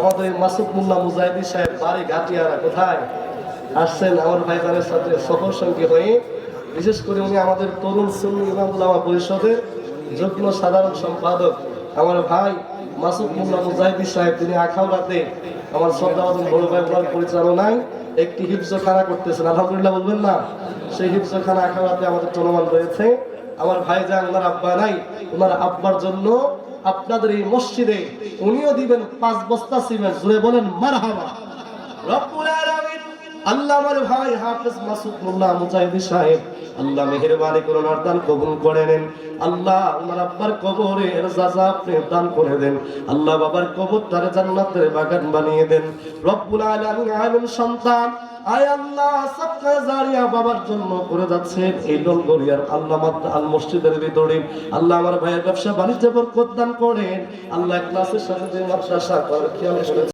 আমাদের মাসুদ মোল্লা মুজাহিদি সাহেব বাড়ি ঘাটিয়ারা কোথায় আসছেন আমার ভাইজানের সাথে সফর সঙ্গী হয়ে। বিশেষ করে উনি আমাদের তরুণ সুন্নি ইমাম উলামা পরিষদের যুগ্ম সাধারণ সম্পাদক আমার ভাই মাসুদ মোল্লা মুজাহিদি সাহেব। তিনি আখাউড়াতে আমার শ্রদ্ধাভাজন বড় ভাই ওনার পরিচালনায় একটি হিফজখানা করতেছেন, আলহামদুলিল্লাহ বলবেন না। সেই হিফজখানা আখাউড়াতে আমাদের চলমান রয়েছে। আমার ভাই যান ওনার আব্বা নাই, ওনার আব্বার জন্য আপনাদের এই মসজিদে উনিও দিবেন 5 বস্তা সিমেন্ট। জুড়ে বলেন মারহাবা। রব্বুল আলামিন আল্লাহ আমার ভাই হাফেজ মাসুদ মোল্লা মুজাহিদি সাহেব আল্লাহ মেহেরবানি করে ওনার দান কবুল করে নেন। আল্লাহ ওনার আব্বার কবরের জাযা আপনি দান করে দেন। আল্লাহ বাবার কবরটারে জান্নাতের বাগান বানিয়ে দেন। রব্বুল আলামিন আলেম সন্তান আয় আল্লাহ সাদকা জারিয়া বাবার জন্য করে যাচ্ছেন এই ডলগরিয়ার আল্লাহ আল মসজিদের ভিতরে। আল্লাহ আমার ভাইয়ের ব্যবসা বাণিজ্য বরকত দান করেন। আল্লাহ ইখলাসের সাথে মাদ্রাসা করার খেয়াল করেন।